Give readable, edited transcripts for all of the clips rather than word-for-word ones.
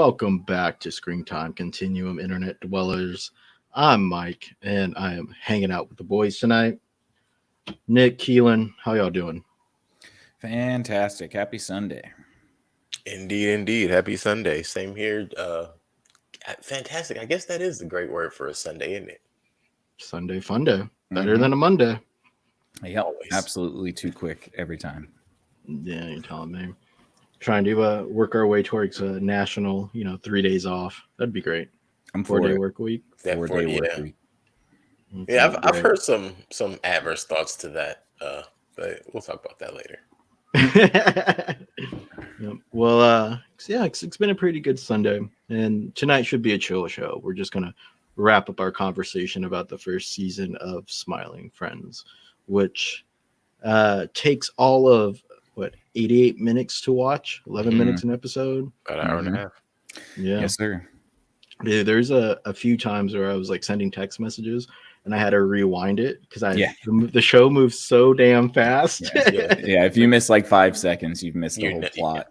welcome back to Screen Time Continuum Internet Dwellers. I'm Mike, and I am hanging out with the boys tonight. Nick, Keelan, how y'all doing? Fantastic. Happy Sunday. Indeed. Happy Sunday. Same here. Fantastic. I guess that is the great word for a Sunday, isn't it? Sunday fun day. Better than a Monday. Yep, Always. absolutely too quick every time. Yeah, you're telling me. Trying to work our way towards a national, 3 days off. That'd be great. I'm for 4-day it. work week. That 4-day work yeah. week. Yeah, I've heard some adverse thoughts to that, but we'll talk about that later. Yep. Well, yeah, it's been a pretty good Sunday, and tonight should be a chill show. We're just gonna wrap up our conversation about the first season of Smiling Friends, which takes all of 88 minutes to watch, 11 minutes an episode, About an hour and a half. Yeah, Yes, sir. Dude, there's a few times where I was like sending text messages and I had to rewind it because the show moves so damn fast. Yeah, if you miss like 5 seconds, you've missed the whole plot.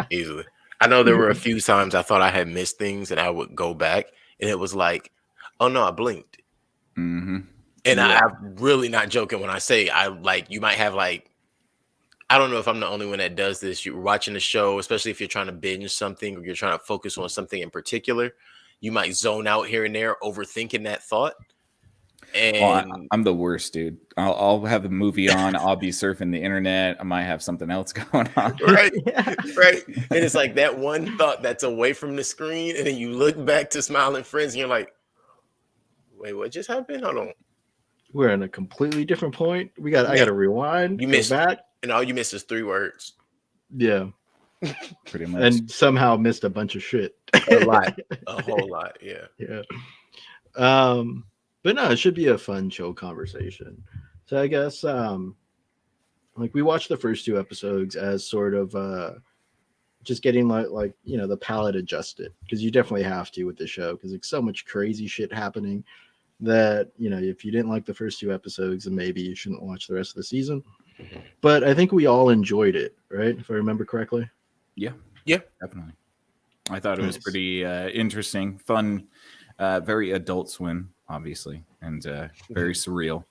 Easily. I know there were a few times I thought I had missed things and I would go back and it was like, oh no, I blinked. Mm-hmm. And I'm really not joking when I say you might have I don't know if I'm the only one that does this. You're watching the show, especially if you're trying to binge something or you're trying to focus on something in particular. You might zone out here and there, overthinking that thought. And I'm the worst, dude. I'll have a movie on. I'll be surfing the internet. I might have something else going on. Right. And it's like that one thought that's away from the screen, and then you look back to Smiling Friends, and you're like, "Wait, what just happened? Hold on." We're in a completely different point. I got to rewind. You go missed back. And all you missed is 3 words. Yeah. Pretty much. And somehow missed a bunch of shit. A lot. A whole lot. Yeah. Yeah. But no, it should be a fun, chill conversation. So I guess we watched the first 2 episodes as sort of just getting the palate adjusted, because you definitely have to with the show, because there's so much crazy shit happening that, if you didn't like the first 2 episodes, then maybe you shouldn't watch the rest of the season. But I think we all enjoyed it, right? If I remember correctly. Yeah, definitely. I thought it was pretty interesting, fun, very Adult Swim, obviously, and very surreal,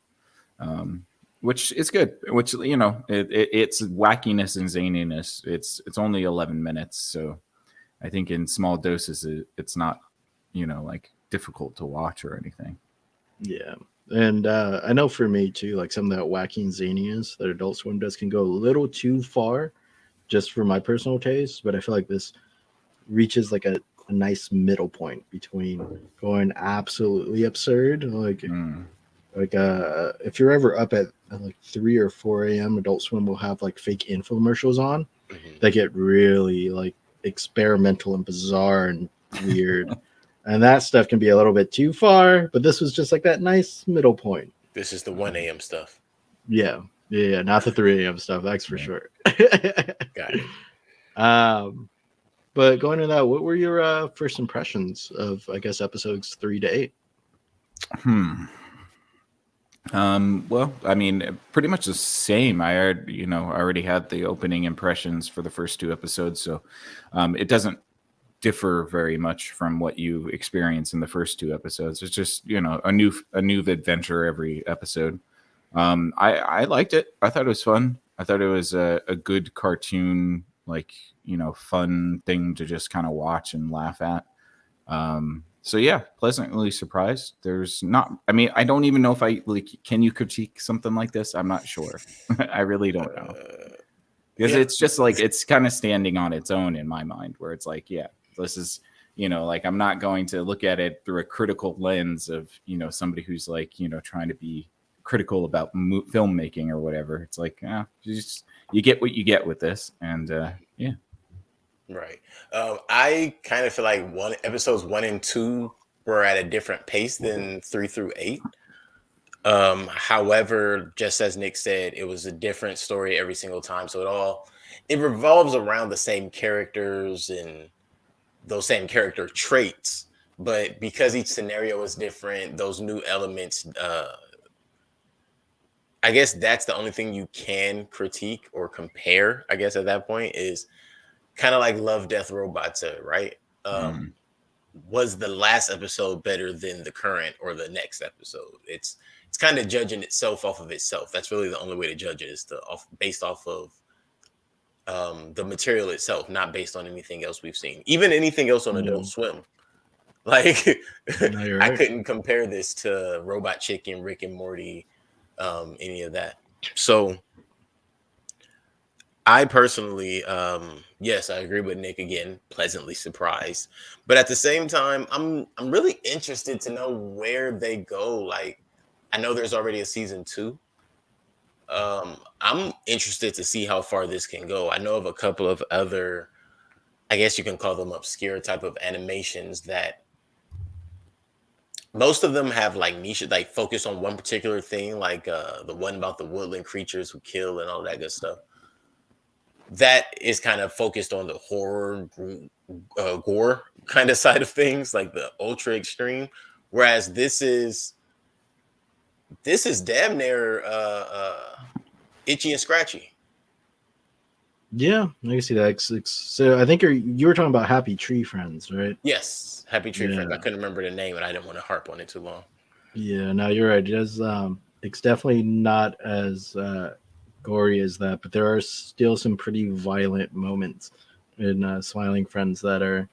which is good. Which it's wackiness and zaniness. It's only 11 minutes, so I think in small doses it's not difficult to watch or anything. Yeah. And I know for me too, some of that wacky and zaniness that Adult Swim does can go a little too far, just for my personal taste. But I feel like this reaches a nice middle point between going absolutely absurd, if you're ever up at 3 or 4 a.m., Adult Swim will have fake infomercials on that get really experimental and bizarre and weird. And that stuff can be a little bit too far, but this was just that nice middle point. This is the 1 a.m. stuff. Yeah, not the 3 a.m. stuff, that's for sure. Got it. But going into that, what were your first impressions of, I guess, episodes 3 to 8? Well, I mean, pretty much the same. I already had the opening impressions for the first 2 episodes, so it doesn't differ very much from what you experience in the first 2 episodes. It's just a new adventure every episode. I liked it. I thought it was fun. I thought it was a good cartoon, fun thing to just kind of watch and laugh at. So yeah, pleasantly surprised. There's not. I mean, I don't even know if can you critique something like this? I'm not sure. I really don't know. Because it's just it's kind of standing on its own in my mind, where it's this is, I'm not going to look at it through a critical lens of, somebody who's trying to be critical about filmmaking or whatever. It's you get what you get with this. And yeah. Right. I kind of feel like episodes 1 and 2 were at a different pace than 3 through 8. However, just as Nick said, it was a different story every single time. So it revolves around the same characters and those same character traits, but because each scenario is different, those new elements, I guess that's the only thing you can critique or compare, I guess, at that point, is kind of like Love, Death, Robots, right? Mm. Was the last episode better than the current or the next episode? It's kind of judging itself off of itself. That's really the only way to judge it, is based off of the material itself, not based on anything else we've seen. Even anything else on Adult Swim. Like, No, you're I right. couldn't compare this to Robot Chicken, Rick and Morty, any of that. So I personally, yes, I agree with Nick again, pleasantly surprised. But at the same time, I'm really interested to know where they go. Like, I know there's already a season 2. I'm interested to see how far this can go. I know of a couple of other, I guess you can call them obscure type of animations that most of them have like niche, like focus on one particular thing, like the one about the woodland creatures who kill and all that good stuff. That is kind of focused on the horror, gore kind of side of things, like the ultra extreme. Whereas this is damn near itchy and scratchy. Yeah, I can see that. So I think you were talking about Happy Tree Friends, right? Yes, Happy Tree Friends. I Yeah. couldn't remember the name, and I didn't want to harp on it too long. Yeah, no, you're right. It is, it's definitely not as gory as that, but there are still some pretty violent moments in Smiling Friends that are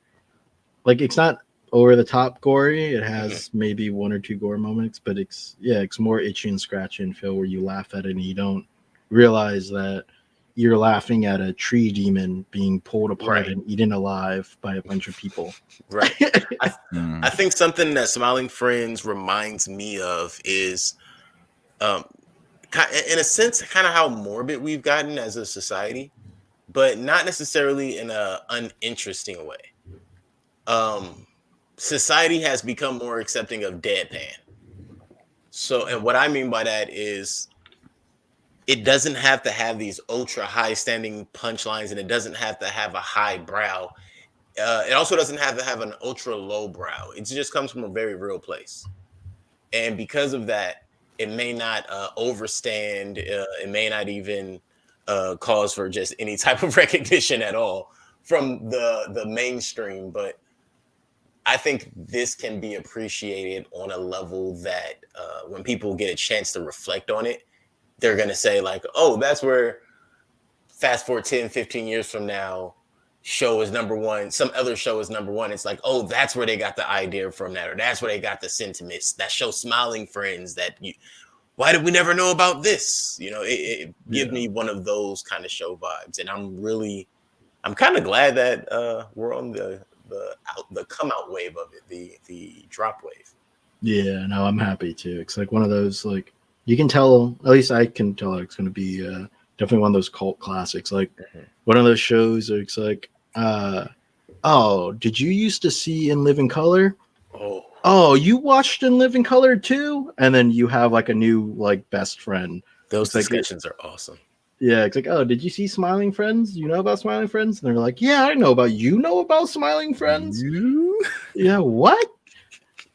like, it's not over the top gory. It has maybe one or two gore moments, but it's more itchy and scratchy and feel where you laugh at it and you don't realize that you're laughing at a tree demon being pulled apart Right. and eaten alive by a bunch of people. Right. I think something that Smiling Friends reminds me of is, in a sense, kind of how morbid we've gotten as a society, but not necessarily in a uninteresting way. Society has become more accepting of deadpan. So, and what I mean by that is, it doesn't have to have these ultra high standing punchlines, and it doesn't have to have a high brow. It also doesn't have to have an ultra low brow. It just comes from a very real place. And because of that, it may not overstand. It may not even cause for just any type of recognition at all from the mainstream. But I think this can be appreciated on a level that when people get a chance to reflect on it, they're going to say like, oh, that's where, fast forward 10, 15 years from now, show is number one. Some other show is number one. It's like, oh, that's where they got the idea from that, or that's where they got the sentiments. That show Smiling Friends, why did we never know about this? It gives me one of those kind of show vibes. And I'm kind of glad that we're on the come out wave of it, the drop wave. Yeah, no, I'm happy too. It's like one of those, like, you can tell, at least I can tell, it's going to be definitely one of those cult classics. Like one of those shows where it's like, oh, did you used to see In Living Color? Oh, you watched In Living Color too? And then you have like a new like best friend. Those discussions are awesome. Yeah, it's like, oh, did you see Smiling Friends? You know about Smiling Friends? And they're like, yeah, I know about. You know about Smiling Friends? Yeah, what?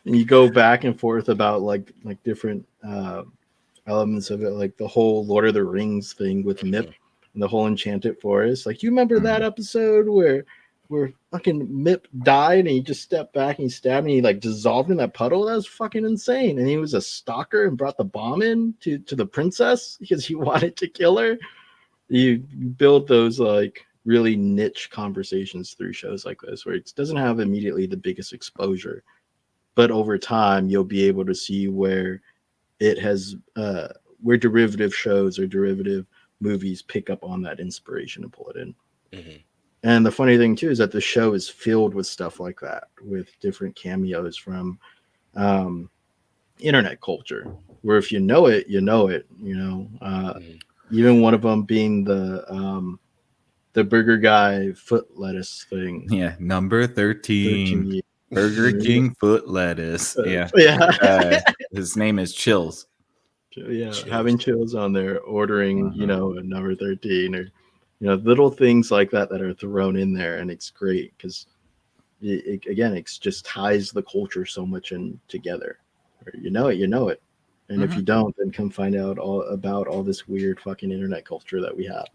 And you go back and forth about like different elements of it, like the whole Lord of the Rings thing with Mip and the whole Enchanted Forest. Like, you remember that episode where fucking Mip died and he just stepped back and he stabbed and he like dissolved in that puddle? That was fucking insane. And he was a stalker and brought the bomb in to the princess because he wanted to kill her. You build those like really niche conversations through shows like this where it doesn't have immediately the biggest exposure, but over time you'll be able to see where it has where derivative shows or derivative movies pick up on that inspiration and pull it in. And the funny thing too is that the show is filled with stuff like that, with different cameos from internet culture, where if you know it, you know it. Even one of them being the burger guy foot lettuce thing. Yeah, number 13. Burger King foot lettuce. His name is Chills. Yeah, having Chills on there, ordering, a number 13, or little things like that are thrown in there, and it's great because it just ties the culture so much in together. You know it, and if you don't, then come find out all about all this weird fucking internet culture that we have.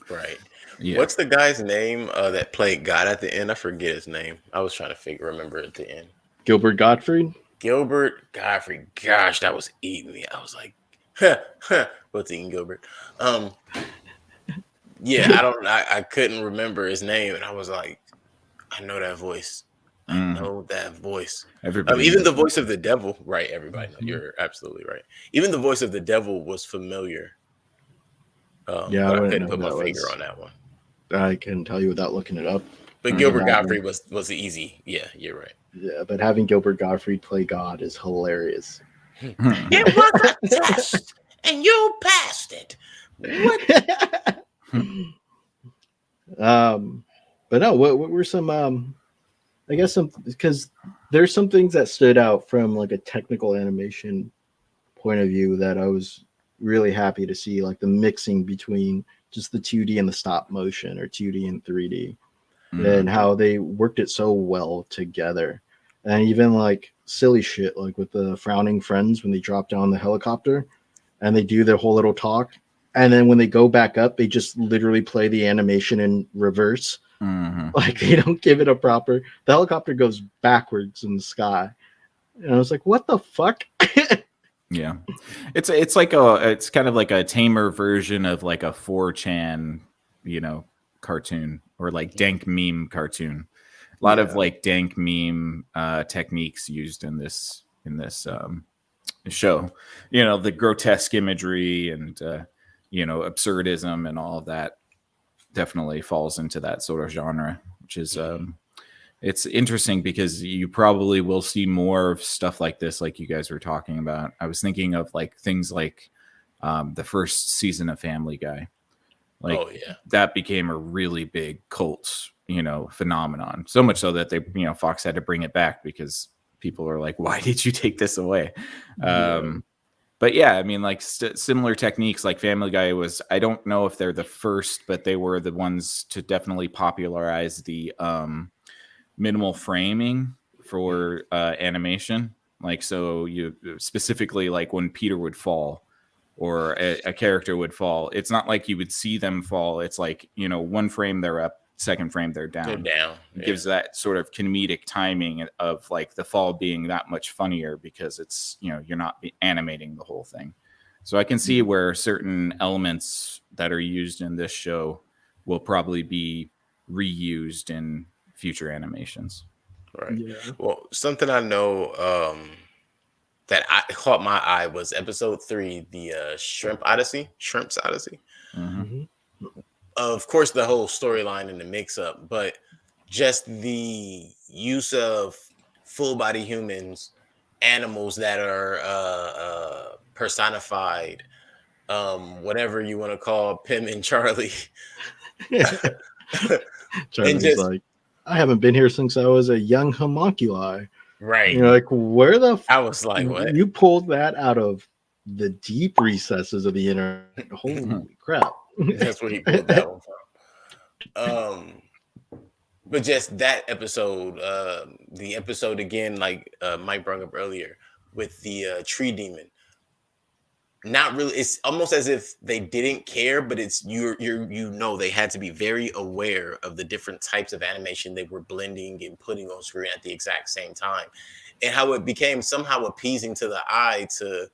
Right. Yeah. What's the guy's name that played God at the end? I forget his name. I was trying to remember at the end. Gilbert Gottfried. Gilbert Godfrey. Gosh, that was eating me. I was like, what's eating Gilbert? Yeah, I couldn't remember his name, and I was like, I know that voice. I know that voice. Everybody Even knows the voice of the devil, right? Everybody, you're absolutely right. Even the voice of the devil was familiar. Yeah, but I I wouldn't couldn't know put who my that finger was. on that one. I can tell you without looking it up. But Gilbert Godfrey was easy. Yeah, you're right. Yeah, but having Gilbert Gottfried play God is hilarious. It was a test, and you passed it. What? But no, what were some I guess some, because there's some things that stood out from like a technical animation point of view that I was really happy to see, like the mixing between just the 2D and the stop motion, or 2D and 3D, and how they worked it so well together. And even like silly shit like with the frowning friends when they drop down the helicopter and they do their whole little talk, and then when they go back up they just literally play the animation in reverse. Like they don't give it a proper, the helicopter goes backwards in the sky, and I was like, what the fuck? Yeah, it's like it's kind of like a tamer version of like a 4chan, cartoon, or like dank meme cartoon. A lot of like dank meme techniques used in this show. The grotesque imagery and absurdism and all of that definitely falls into that sort of genre, which is it's interesting because you probably will see more of stuff like this, like you guys were talking about. I was thinking of like things like the first season of Family Guy. Like, that became a really big cult, phenomenon. So much so that they, Fox had to bring it back because people are like, why did you take this away? But yeah, I mean, like similar techniques, like Family Guy was, I don't know if they're the first, but they were the ones to definitely popularize the minimal framing for animation. Like, so you specifically, like when Peter would fall or a character would fall, it's not like you would see them fall. It's like, one frame they're up, second frame they're down. It gives that sort of comedic timing of like the fall being that much funnier because it's, you're not animating the whole thing. So I can see where certain elements that are used in this show will probably be reused in future animations. Right. Well, something I know that caught my eye was episode 3, the Shrimp's Odyssey. Of course, the whole storyline and the mix-up, but just the use of full-body humans, animals that are personified, whatever you want to call Pim and Charlie. Charlie's like, I haven't been here since I was a young homunculi. Right. You're like, where the I was like, what? You pulled that out of the deep recesses of the internet. Holy crap. That's where he pulled that one from. But just that episode, the episode again, like Mike brought up earlier, with the tree demon. Not really. It's almost as if they didn't care, but it's they had to be very aware of the different types of animation they were blending and putting on screen at the exact same time, and how it became somehow appeasing to the eye to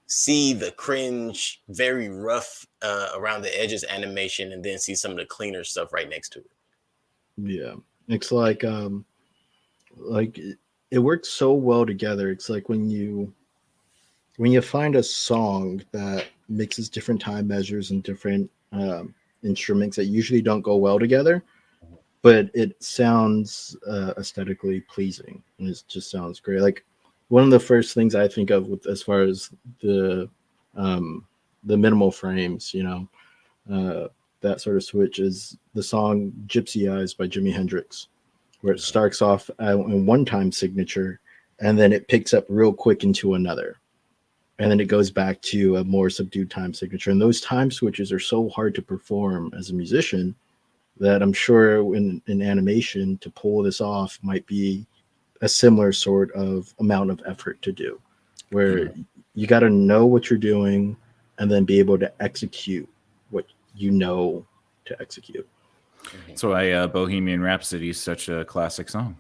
see the cringe, very rough around the edges animation, and then see some of the cleaner stuff right next to it. Yeah, it's like it works so well together. It's like when you find a song that mixes different time measures and different instruments that usually don't go well together, but it sounds aesthetically pleasing and it just sounds great. Like one of the first things I think of with as far as the minimal frames, that sort of switch is the song Gypsy Eyes by Jimi Hendrix, where it starts off in one time signature and then it picks up real quick into another. And then it goes back to a more subdued time signature. And those time switches are so hard to perform as a musician that I'm sure in animation to pull this off might be a similar sort of amount of effort to do, where you got to know what you're doing and then be able to execute what you know to execute. That's why Bohemian Rhapsody is such a classic song.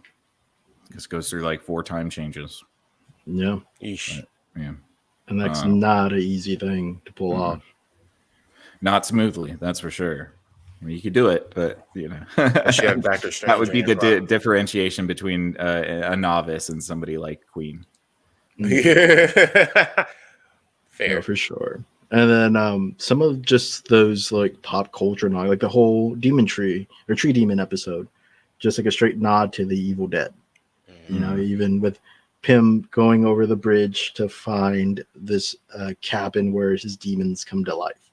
This goes through like 4 time changes. Yeah. Yeesh. But, yeah. And that's not an easy thing to pull off. Not smoothly, that's for sure. I mean, you could do it, but you know, Unless you have Dr. Strange. that would be the Rock. differentiation between a novice and somebody like Queen. Yeah. Fair. Yeah, for sure. And then some of just those like pop culture, like the whole Demon Tree or Tree Demon episode, just like a straight nod to the Evil Dead. You know, even with Pym going over the bridge to find this cabin where his demons come to life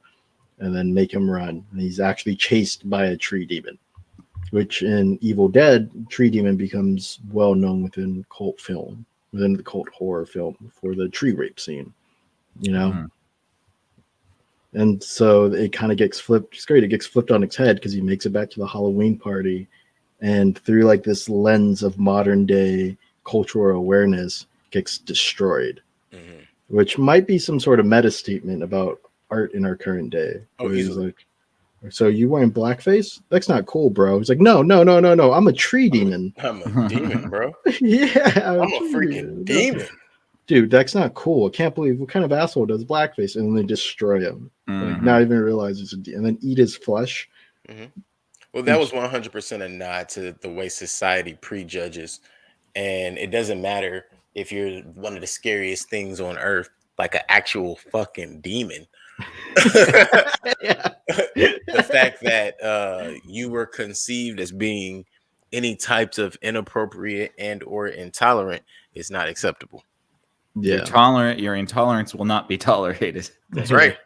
and then make him run. And he's actually chased by a tree demon, which in Evil Dead, Tree Demon becomes well known within cult film, within the cult horror film for the tree rape scene, you know? And so it kind of gets flipped. It's great. It gets flipped on its head because he makes it back to the Halloween party. And through like this lens of modern day cultural awareness gets destroyed, which might be some sort of meta statement about art in our current day. Oh, he's easily. like, so you wearing blackface? That's not cool, bro. He's like, no. I'm a tree demon. I'm a demon, bro. Yeah, I'm a freaking demon. Dude, that's not cool. I can't believe what kind of asshole does blackface, and then they destroy him. Like, not even realize it's and then eat his flesh. Well, that was 100% a nod to the way society prejudges, and it doesn't matter if you're one of the scariest things on earth, like an actual fucking demon. The fact that you were conceived as being any types of inappropriate and or intolerant is not acceptable. Yeah, Your intolerance will not be tolerated. That's right.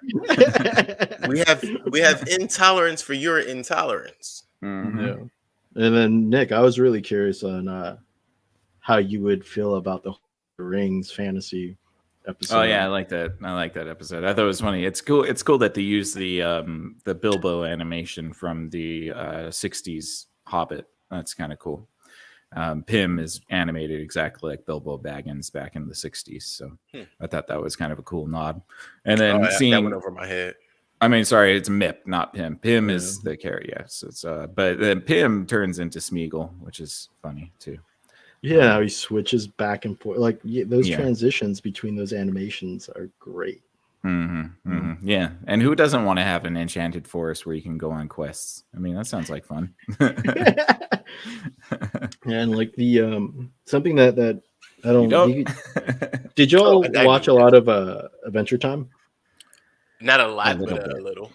we have intolerance for your intolerance. Yeah. And then Nick, I was really curious on how you would feel about the Rings fantasy episode. Oh yeah, I like that episode. I thought it was funny. It's cool that they use the Bilbo animation from the 60s Hobbit. That's kind of cool. Pym is animated exactly like Bilbo Baggins back in the 60s. So I thought that was kind of a cool nod. And then that went over my head. I mean, sorry, it's Mip, not Pym. Pym is the character, yes. It's but then Pym turns into Smeagol, which is funny too. Yeah, how he switches back and forth. Like those transitions between those animations are great. Yeah, and who doesn't want to have an enchanted forest where you can go on quests? I mean, that sounds like fun. And like the something that I don't. Did y'all I watch a lot of Adventure Time? Not a lot, but a little.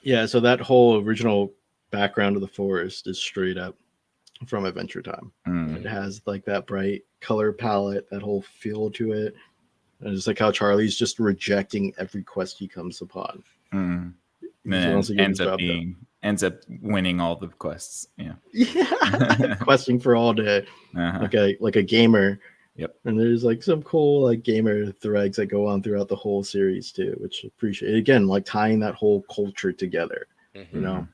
Yeah. So that whole original background of the forest is straight up from Adventure Time. It has like that bright color palette, that whole feel to it. And it's like how Charlie's just rejecting every quest he comes upon. And ends up winning all the quests. Yeah. Questing for all day. Like a gamer. Yep. And there's like some cool like gamer threads that go on throughout the whole series too, which I appreciate. Again, like tying that whole culture together. You know,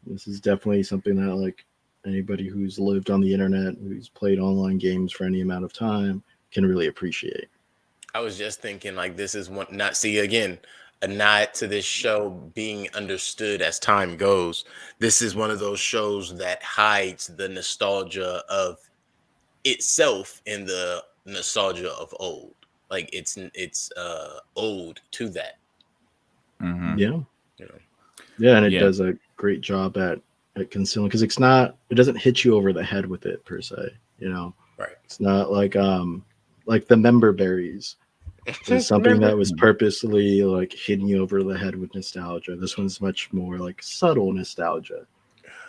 this is definitely something that like anybody who's lived on the internet, who's played online games for any amount of time, can really appreciate. I was just thinking like this is one not see again a nod to this show being understood as time goes. This is one of those shows that hides the nostalgia of itself in the nostalgia of old. Like it's ode to that. Yeah. You know. Yeah, and it does a great job at concealing because it doesn't hit you over the head with it per se, you know. Right. It's not like the member berries. It's something that was purposely like hitting you over the head with nostalgia. This one's much more like subtle nostalgia.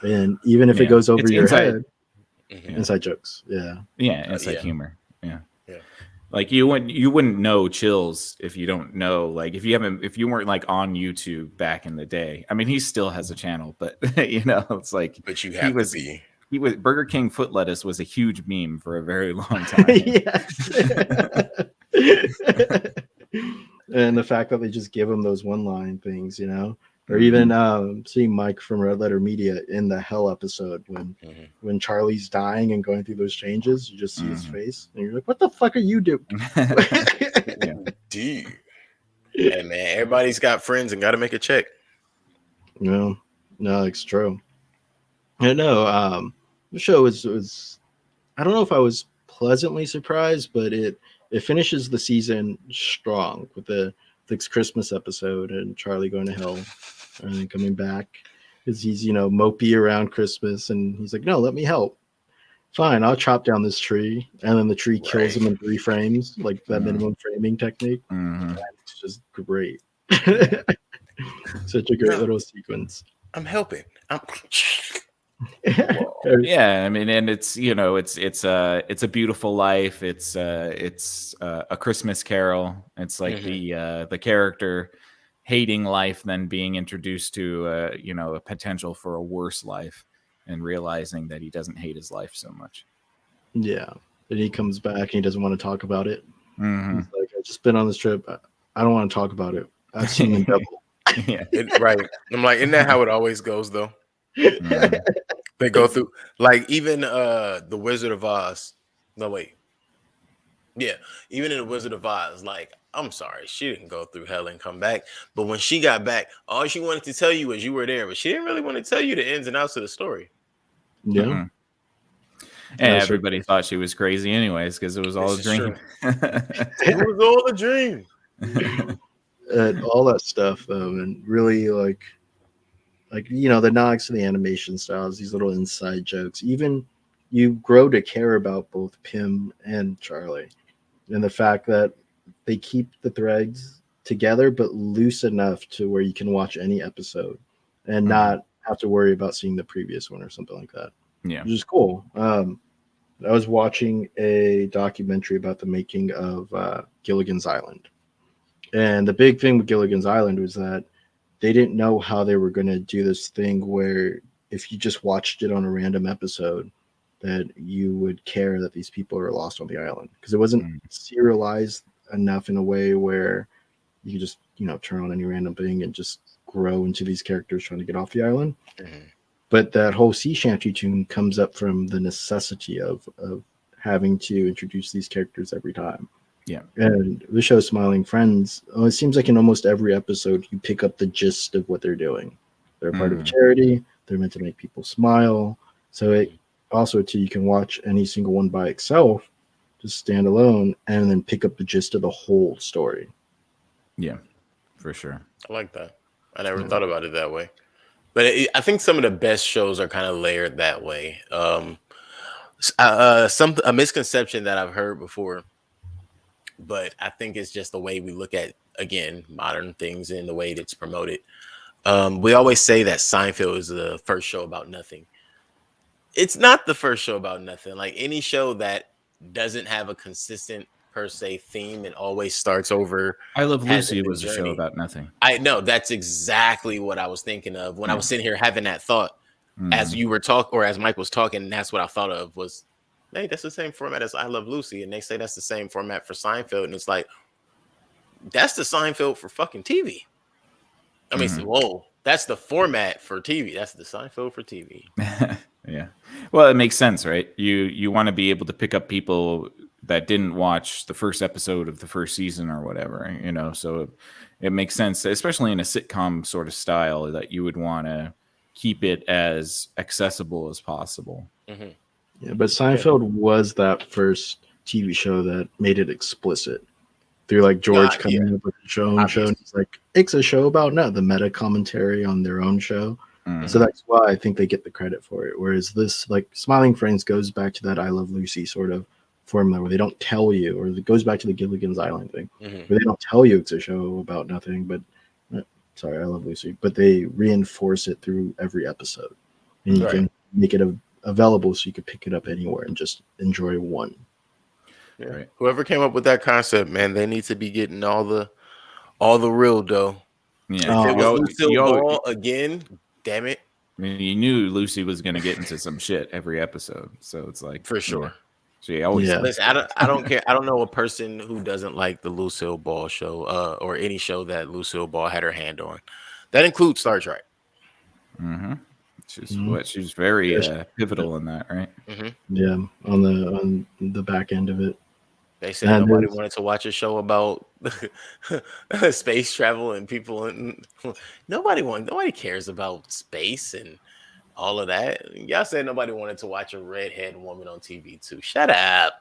And even if it goes over your head, inside jokes. Inside humor. Like you wouldn't know Chills if you don't know, like if you weren't like on YouTube back in the day. I mean, he still has a channel, but you know, it's like but you have to be. He was Burger King foot lettuce was a huge meme for a very long time. And the fact that they just give him those one-line things, you know, or even seeing Mike from Red Letter Media in the Hell episode when Charlie's dying and going through those changes, you just see his face and you're like, what the fuck are you doing? Dude. Hey man, everybody's got friends and got to make a check. No, it's true. I know. The show was I don't know if I was pleasantly surprised, but it finishes the season strong with the Christmas episode and Charlie going to hell and then coming back because he's mopey around Christmas and he's like, no, let me help. Fine, I'll chop down this tree, and then the tree kills him in 3 frames, like that minimum framing technique. Mhm. It's just great. Such a great little sequence. I'm helping. Yeah, I mean, and it's it's a beautiful life. It's a Christmas Carol. It's like the character hating life, then being introduced to a potential for a worse life, and realizing that he doesn't hate his life so much. Yeah, and he comes back and he doesn't want to talk about it. Mhm. He's like, I've just been on this trip. I don't want to talk about it. I've seen them double. Yeah. Right. I'm like, isn't that how it always goes though? Mhm. They go through like even the Wizard of Oz. No, wait. Yeah, even in the Wizard of Oz, like, I'm sorry, she didn't go through hell and come back. But when she got back, all she wanted to tell you was you were there, but she didn't really want to tell you the ins and outs of the story. Yeah. Mhm. And everybody thought she was crazy anyways, because it was all a dream. It was all a dream. All that stuff though, and really like the nods to the animation styles, these little inside jokes. Even you grow to care about both Pim and Charlie, and the fact that they keep the threads together but loose enough to where you can watch any episode and not have to worry about seeing the previous one or something like that. Yeah. Which is cool. I was watching a documentary about the making of Gilligan's Island. And the big thing with Gilligan's Island was that they didn't know how they were going to do this thing where if you just watched it on a random episode, that you would care that these people are lost on the island because it wasn't serialized enough in a way where you could just turn on any random thing and just grow into these characters trying to get off the island. But that whole sea shanty tune comes up from the necessity of having to introduce these characters every time. Yeah. And the show Smiling Friends, it seems like in almost every episode you pick up the gist of what they're doing. They're part of a charity. They're meant to make people smile. So it also too, you can watch any single one by itself, just stand alone, and then pick up the gist of the whole story. Yeah, for sure. I like that. I never thought about it that way. But I think some of the best shows are kind of layered that way. A misconception that I've heard before, but I think it's just the way we look at, again, modern things and the way it's promoted. We always say that Seinfeld is the first show about nothing. It's not the first show about nothing. Like any show that doesn't have a consistent per se theme and always starts over. I Love Lucy was a show about nothing. I know that's exactly what I was thinking of when I was sitting here having that thought as you were talking, or as Mike was talking. And that's what I thought of was, hey, that's the same format as I Love Lucy. And they say that's the same format for Seinfeld. And it's like, that's the Seinfeld for fucking TV. I mean, whoa, that's the format for TV. That's the Seinfeld for TV. Yeah. Well, it makes sense, right? You want to be able to pick up people that didn't watch the first episode of the first season or whatever, so it makes sense, especially in a sitcom sort of style, that you would want to keep it as accessible as possible. Yeah, but Seinfeld was that first TV show that made it explicit. Through like George coming up with his own show, and he's like, it's a show about the meta commentary on their own show. So that's why I think they get the credit for it. Whereas this, like Smiling Friends, goes back to that I Love Lucy sort of formula where they don't tell you, or it goes back to the Gilligan's Island thing, where they don't tell you it's a show about nothing, but sorry, I Love Lucy, but they reinforce it through every episode, and you can make it available so you can pick it up anywhere and just enjoy one. Yeah. Right. Whoever came up with that concept, man, they need to be getting all the real dough. Yeah. If it was Lucille Ball again, damn it. I mean, you knew Lucy was going to get into some shit every episode, so it's like for sure. She always listen. I don't care. I don't know a person who doesn't like the Lucille Ball show, or any show that Lucille Ball had her hand on. That includes Star Trek. She's very pivotal in that, right? Yeah, on the back end of it. They said nobody wanted to watch a show about space travel and people. And nobody cares about space and All of that. Y'all said nobody wanted to watch a redhead woman on TV too. Shut up.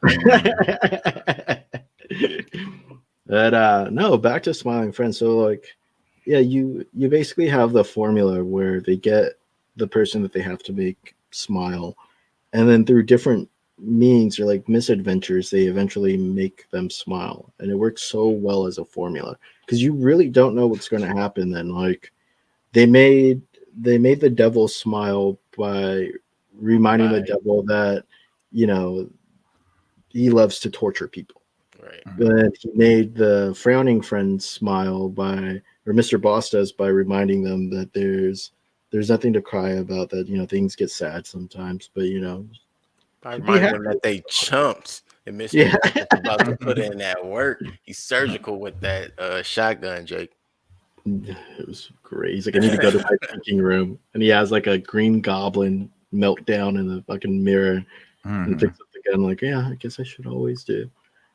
But no, back to Smiling Friends. So like, yeah, you basically have the formula where they get the person that they have to make smile, and then through different means or like misadventures, they eventually make them smile, and it works so well as a formula because you really don't know what's going to happen. Then like they made the devil smile by reminding the Right. devil that you know he loves to torture people. Right. But he made the frowning friend smile by, or Mr. Boss does by reminding them that there's nothing to cry about. That things get sad sometimes, but By be reminding them happy. that they chumps and Mr. Yeah, Boss is about to put in that work. He's surgical with that shotgun, Jake. it was great. He's like, I need to go to my thinking room, and he has like a green goblin meltdown in the fucking mirror and Mhm. picks up the gun. Like, yeah, I guess I should always do.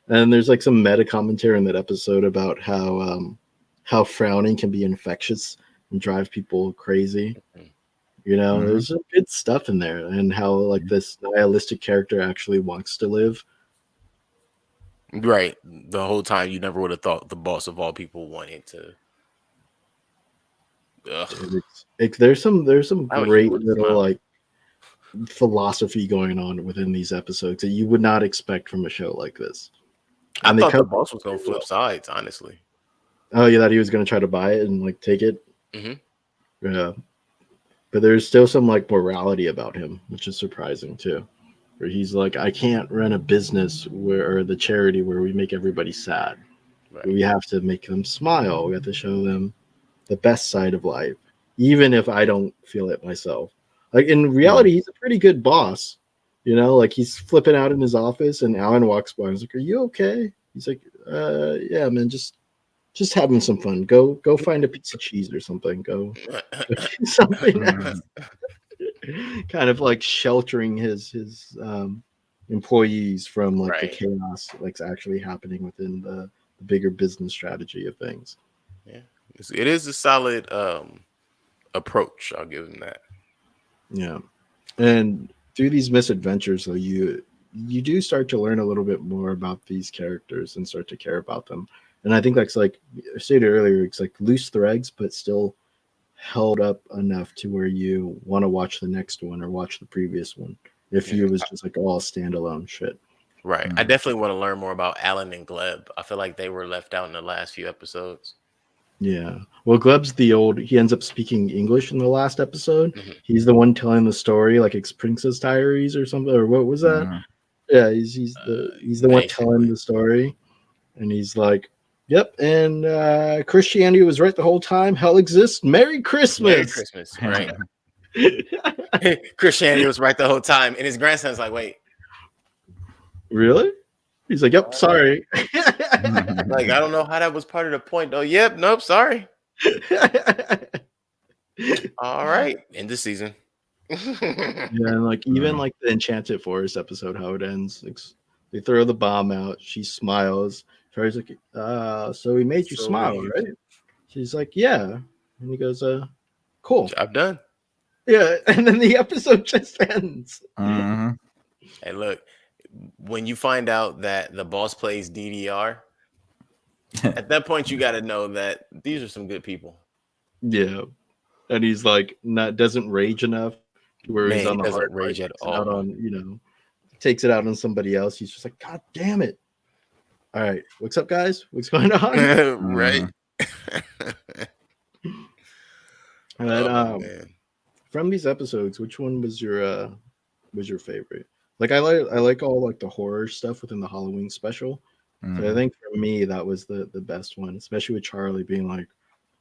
And there's like some meta commentary in that episode about how frowning can be infectious and drive people crazy. Mhm. There's some good stuff in there, and how like this nihilistic character actually wants to live. Right. The whole time you never would have thought the boss of all people wanted to. Ugh. There's some How he great would little smile. like philosophy going on within these episodes that you would not expect from a show like this. I And they thought the cover boss was it gonna very flip well. sides, honestly. Oh, yeah, that he was going to try to buy it and like take it. Hmm. Yeah, but there's still some like morality about him, which is surprising too. Where he's like, I can't run a business where or the charity where we make everybody sad. Right. We have to make them smile. We have to show them the best side of life, even if I don't feel it myself. Like in Mhm. reality, he's a pretty good boss. Like he's flipping out in his office, and Alan walks by and he's like, "Are you okay?" He's like, yeah, man, just having some fun. Go find a piece of cheese or something. Go do something else." Mhm. Kind of like sheltering his employees from like the Right. chaos that's actually happening within the bigger business strategy of things. Yeah. It is a solid approach. I'll give him that. Yeah. And through these misadventures, though, you do start to learn a little bit more about these characters and start to care about them. And I think that's like I stated earlier, it's like loose threads, but still held up enough to where you want to watch the next one or watch the previous one. If Yeah. you was just like all standalone shit. Right. I Mhm. definitely want to learn more about Alan and Gleb. I feel like they were left out in the last few episodes. Yeah. Well, Gleb's the old. He ends up speaking English in the last episode. Hmm. He's the one telling the story, like it's Princess Diaries or something, or what was that? Mhm. Yeah, he's the one telling Basically. the story, and he's like, "Yep." And Christianity was right the whole time. Hell exists. Merry Merry Christmas. Christmas. Right. Christianity was right the whole time. And his grandson's like, wait, Really? He's like, "Yep." uh, Sorry. like, I don't know how that was part of the point, though. Yep. Nope. Sorry. All right. End the season. Yeah, and like even Mhm. like the Enchanted Forest episode, how it ends, like, they throw the bomb out. She smiles. Charlie's like, so he made you So smile, you right? She's like, yeah. And he goes, cool. job done. Yeah. And then the episode just ends. Mhm. Hey, look, when you find out that the boss plays DDR, at that point, you got to know that these are some good people. Yeah. And he's like, not doesn't rage enough to where he's Man, he on the doesn't hard part, rage at takes it out all. on, takes it out on somebody else. He's just like, God damn it. All right. What's up, guys? What's going on? Right? Mhm. And Oh, man. from these episodes, which one was your favorite? Like I like all like the horror stuff within the Halloween special. So I Mhm. think for me that was the best one, especially with Charlie being like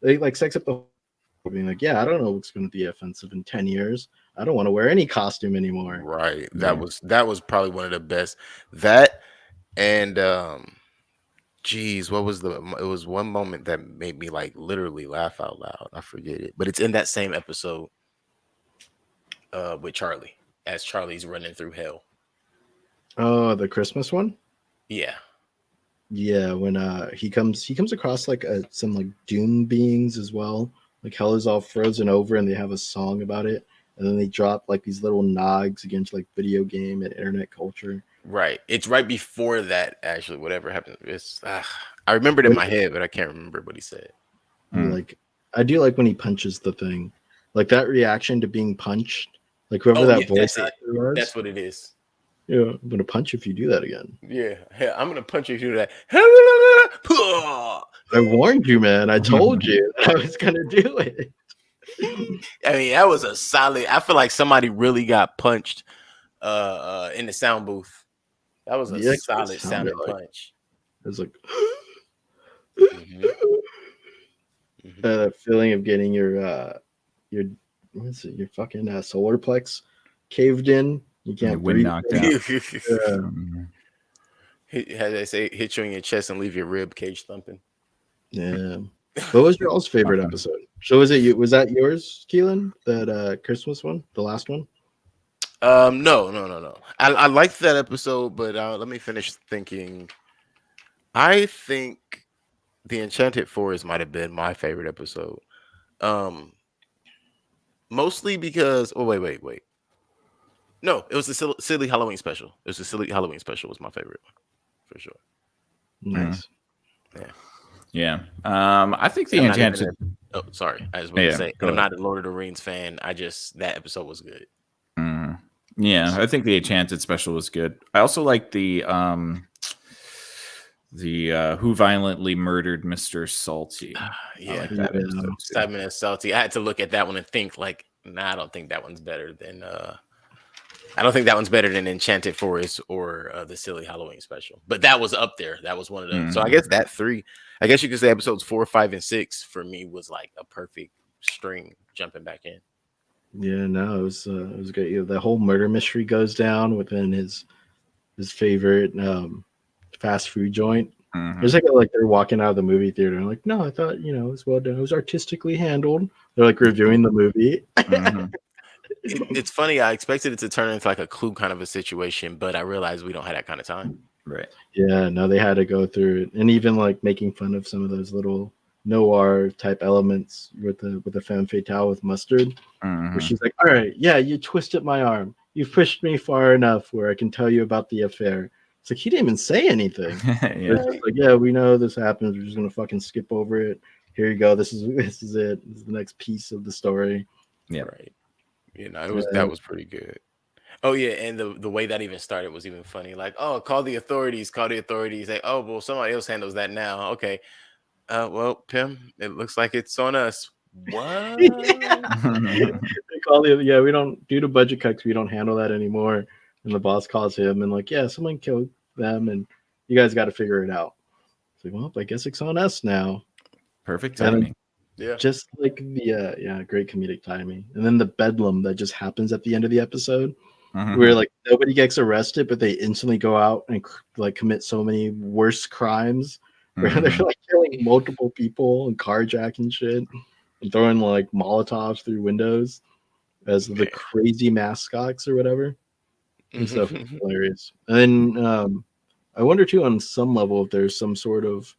they like sex up the whole being like, yeah, I don't know what's going to be offensive in 10 years. I don't want to wear any costume anymore. Right. Yeah. That was probably one of the best. That and geez, what was it was one moment that made me like literally laugh out loud. I forget it. But it's in that same episode with Charlie as Charlie's running through hell. Oh, the Christmas one? Yeah. Yeah, when he comes across like some like doom beings as well. Like hell is all frozen over and they have a song about it. and then they drop like these little nods against like video game and internet culture. Right. It's right before that, actually, whatever happened. It's I remembered it in my head, but I can't remember what he said. Like, I do like when he punches the thing, like that reaction to being punched. Like whoever that voice actor was. That's what it is. Yeah, I'm gonna punch you if you do that again. Yeah. I'm gonna punch you through that. I warned you, man. I told you I was gonna do it. I mean, that was a solid. I feel like somebody really got punched in the sound booth. That was a solid sounding punch. It was like Mm-hmm. that feeling of getting your what's it, your fucking solar plex caved in. You can't breathe. Knocked out. How they say, hit you in your chest and leave your rib cage thumping. Yeah. What was your all's favorite episode? So was that yours, Keelan? That Christmas one, the last one? No. I liked that episode, but let me finish thinking. I think the Enchanted Forest might have been my favorite episode. Mostly because wait. No, it was the silly Halloween special. It was the silly Halloween special was my favorite one, for sure. Nice. Yeah. I think the Enchanted. Oh, sorry. I just want to say I'm not a Lord of the Rings fan. That episode was good. Yeah, I think the Enchanted special was good. I also like the Who Violently Murdered Mr. Salty. Yeah, I like that episode too. Simon and Salty. I had to look at that one and think like, nah, I don't think that one's better than Enchanted Forest or the silly Halloween special. But that was up there. That was one of them. So I guess I guess you could say episodes 4, 5, and 6 for me was like a perfect string jumping back in. Yeah, no, it was great. You know, the whole murder mystery goes down within his favorite fast food joint. It's like they're walking out of the movie theater and like, no, I thought, it was well done. It was artistically handled. They're like reviewing the movie. It's funny. I expected it to turn into like a Clue kind of a situation, but I realized we don't have that kind of time. Right. Yeah, no, they had to go through it, and even like making fun of some of those little noir type elements with the femme fatale with Mustard, where she's like, "All right, yeah, you twisted my arm. You've pushed me far enough where I can tell you about the affair." It's like he didn't even say anything. It's just like, yeah, we know this happens. We're just gonna fucking skip over it. Here you go. This is it. This is the next piece of the story. Yeah. Right. That was pretty good. Oh yeah, and the way that even started was even funny. Like, oh, call the authorities. Like, oh, well, somebody else handles that now. Okay. Well, Pim, it looks like it's on us. What? They call we don't, due to budget cuts, we don't handle that anymore. And the boss calls him and like, yeah, someone killed them, and you guys got to figure it out. It's like, well, I guess it's on us now. Perfect timing. Yeah, just like the great comedic timing, and then the bedlam that just happens at the end of the episode, where like nobody gets arrested, but they instantly go out and like commit so many worse crimes, where they're like killing multiple people and carjacking shit and throwing like Molotovs through windows as the crazy mascots or whatever. And stuff is hilarious. And then I wonder too, on some level, if there's some sort of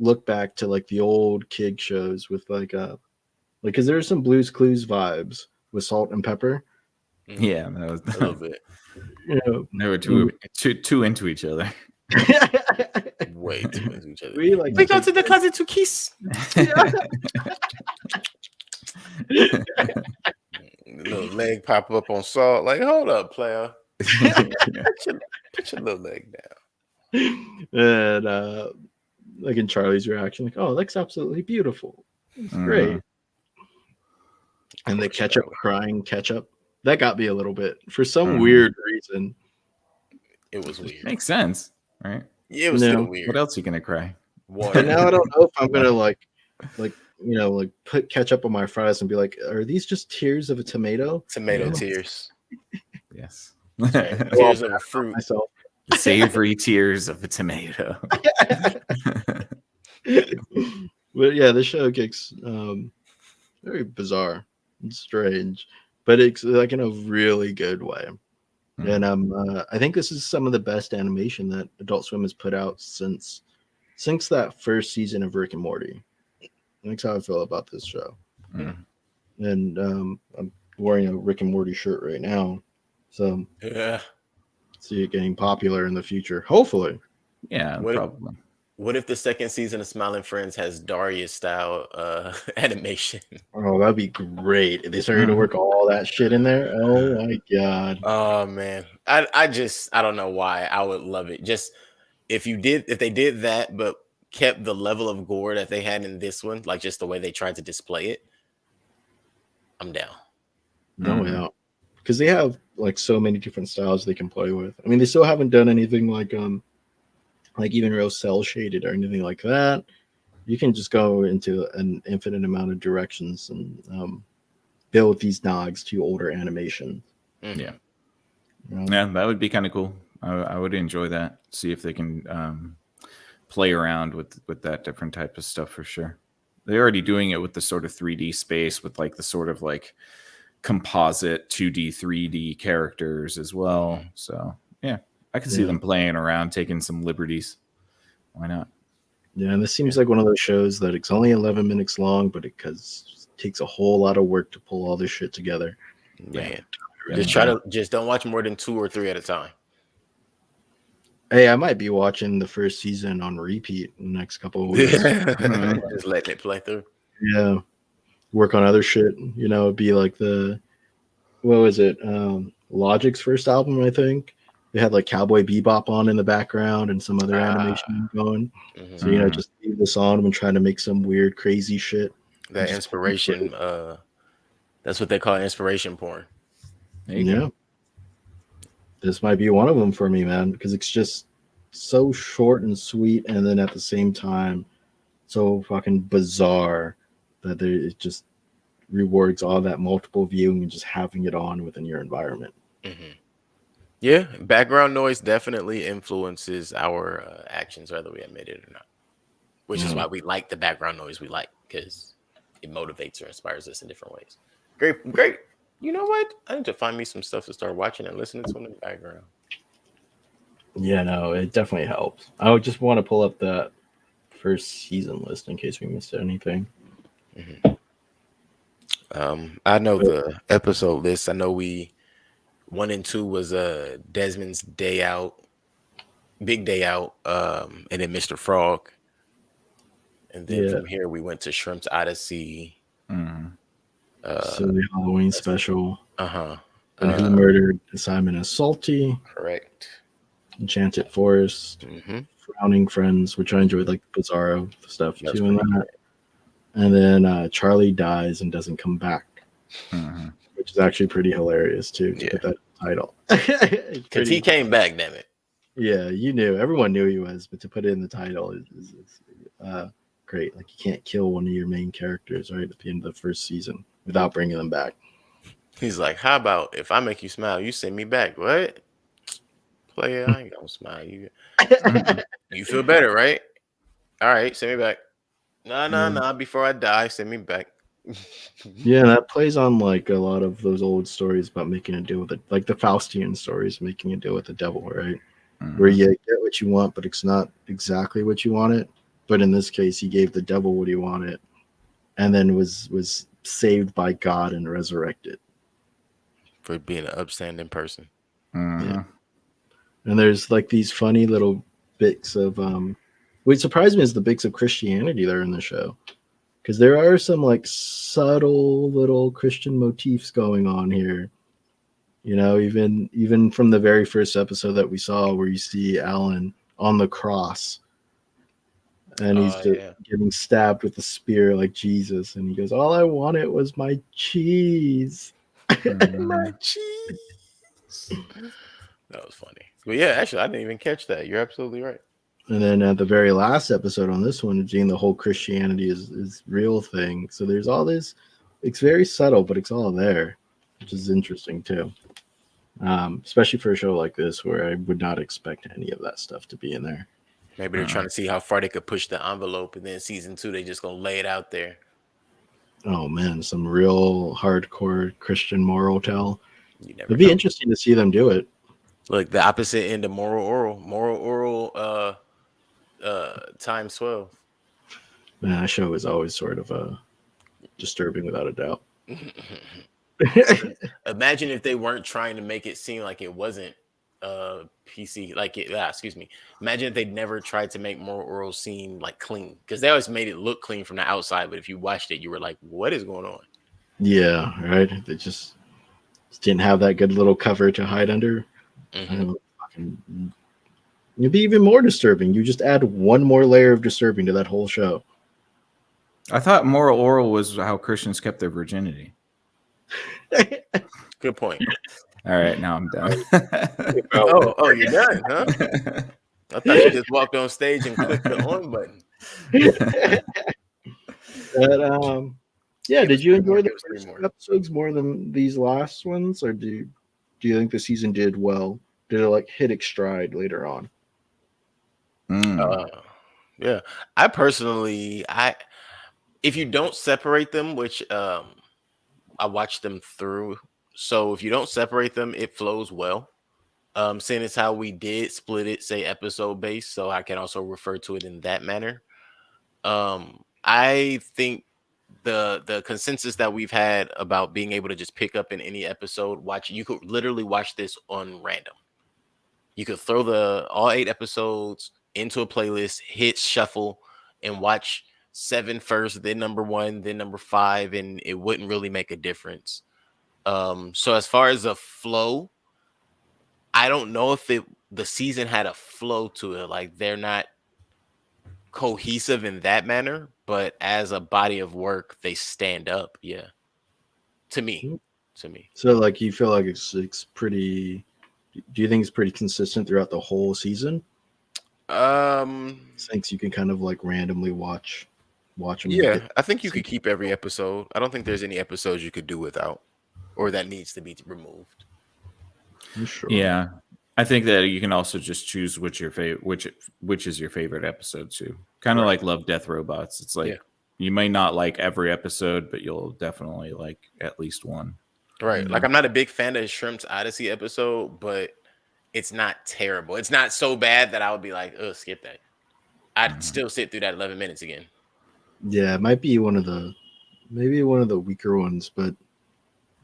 look back to like the old kid shows with like because there's some Blue's Clues vibes with Salt and Pepper. Yeah, that was a little bit. They were too into each other. Way too into each other. We go to the closet to kiss. Little leg pop up on Salt. Like, hold up, player. Put your little leg down. And like in Charlie's reaction, like, oh, that's absolutely beautiful. It's great. And the ketchup crying ketchup. That got me a little bit for some weird reason. It was weird. Makes sense, right? Yeah, it was still weird. What else are you gonna cry? Water. And now I don't know if I'm gonna like put ketchup on my fries and be like, are these just tears of a tomato? Tomato tears. Yes. Tears of a fruit. Myself. The savory tears of a tomato. But yeah, the show gets very bizarre and strange, but it's like in a really good way. And I think this is some of the best animation that Adult Swim has put out since that first season of Rick and Morty. That's how I feel about this show. And I'm wearing a Rick and Morty shirt right now. So Yeah. see it getting popular in the future. Hopefully. Yeah, What if, probably. what if the second season of Smiling Friends has Darius style animation? Oh, that'd be great. If they started to Mhm. work all that shit in there. Oh my god. Oh man. I don't know why. I would love it. Just if they did that, but kept the level of gore that they had in this one, like just the way they tried to display it, I'm down. No, Mhm. yeah. Because they have like so many different styles they can play with. I mean, they still haven't done anything like even real cell shaded or anything like that. You can just go into an infinite amount of directions and build these nogs to older animation. Mhm. Yeah. You know? Yeah, that would be kind of cool. I would enjoy that. See if they can play around with that different type of stuff for sure. They're already doing it with the sort of 3D space with like the sort of like composite 2D, 3D characters as well. So yeah, I can see Yeah. them playing around, taking some liberties. Why not? Yeah, and this seems Yeah. like one of those shows that it's only 11 minutes long, but it takes a whole lot of work to pull all this shit together. Man. Yeah, Just don't watch more than 2 or 3 at a time. Hey, I might be watching the first season on repeat in the next couple of weeks. Just letting it play through. Yeah, work on other shit. Be like what was it? Logic's first album, I think. They had like Cowboy Bebop on in the background and some other animation going. Mhm. So just leave this on and try to make some weird, crazy shit. That Just inspiration, that's what they call inspiration porn. there you yeah, go. this might be one of them for me, man, because it's just so short and sweet, and then at the same time, so fucking bizarre that it just rewards all that multiple viewing and just having it on within your environment. Mhm. Yeah, background noise definitely influences our actions, whether we admit it or not. Which is Yeah. why we like the background noise we like, because it motivates or inspires us in different ways. Great, great. You know what? I need to find me some stuff to start watching and listening to in the background. Yeah, no, it definitely helps. I would just want to pull up that first season list in case we missed anything. I know But the episode list. I know 1 and 2 was Desmond's Day Out, Big Day Out, and then Mr. Frog. And then yeah, from here we went to Shrimp's Odyssey. Mhm. silly Halloween special. Uh-huh. And Who Murdered Simon and Salty, Correct. Enchanted Forest, Mm-hmm. Frowning Friends, which I enjoyed like Bizarro stuff That's too in pretty that. And then Charlie dies and doesn't come back, Mhm. which is actually pretty hilarious too to Yeah. put that title. It's Because he pretty, came back, damn it. yeah, everyone knew he was, but to put it in the title is great. Like you can't kill one of your main characters right at the end of the first season without bringing them back. He's like, how about if I make you smile, you send me back? What? Player, I ain't gonna smile. You feel better, right? All right, send me back. Nah. Before I die, send me back. Yeah, that plays on like a lot of those old stories about making a deal with it, like the Faustian stories, making a deal with the devil, right? Where Mhm. you get what you want, but it's not exactly what you wanted. But in this case, he gave the devil what he wanted, and then was saved by God and resurrected. For being an upstanding person. Yeah, Mhm. and there's like these funny little bits of what surprised me is the bits of Christianity that are in the show, because there are some like subtle little Christian motifs going on here. Even from the very first episode that we saw, where you see Alan on the cross, and he's just Yeah. getting stabbed with a spear like Jesus, and he goes, "All I wanted was my cheese." My cheese. That was funny. But yeah, actually, I didn't even catch that. You're absolutely right. And then at the very last episode on this one, Gene, the whole Christianity is real thing. So there's all this. It's very subtle, but it's all there, which is interesting too. Especially for a show like this, where I would not expect any of that stuff to be in there. Maybe they're trying to see how far they could push the envelope, and then season 2, they just gonna lay it out there. Oh man, some real hardcore Christian moral tale. You never It'd be know. interesting to see them do it. Look, the opposite end of moral oral, times 12. Man, that show is always sort of disturbing without a doubt. Imagine if they weren't trying to make it seem like it wasn't PC, excuse me. Imagine if they'd never tried to make more oral seem like clean, because they always made it look clean from the outside, but if you watched it, you were like, what is going on? Yeah, right. They just didn't have that good little cover to hide under. It'd be even more disturbing. You just add one more layer of disturbing to that whole show. I thought moral oral was how Christians kept their virginity. Good point. All right, now I'm done. Oh, you're done, huh? I thought you just walked on stage and clicked the on button. But yeah, did you enjoy the first episodes more than these last ones, or do you think the season did well? Did it like hit its stride later on? Yeah, I personally, if you don't separate them, which I watched them through, so if you don't separate them, it flows well. Seeing as how we did split it, say episode based, so I can also refer to it in that manner. I think the consensus that we've had about being able to just pick up in any episode, you could literally watch this on random. You could throw all 8 episodes into a playlist, hit shuffle, and watch 7 first, then number 1, then number 5, and it wouldn't really make a difference. So as far as a flow, I don't know if the season had a flow to it. Like, they're not cohesive in that manner, but as a body of work, they stand up. Yeah, to me. So, like, you feel like it's pretty. Do you think it's pretty consistent throughout the whole season? Since you can kind of like randomly watch them. Yeah, I think you could keep every episode. I don't think there's any episodes you could do without, or that needs to be removed. Sure. Yeah, I think that you can also just choose which is your favorite episode too. Kind of like Love, Death, Robots. It's like you may not like every episode, but you'll definitely like at least one. Right. Like, I'm not a big fan of Shrimp's Odyssey episode, but it's not terrible. It's not so bad that I would be like, oh, skip that. I'd still sit through that 11 minutes again. Yeah, it might be maybe one of the weaker ones, but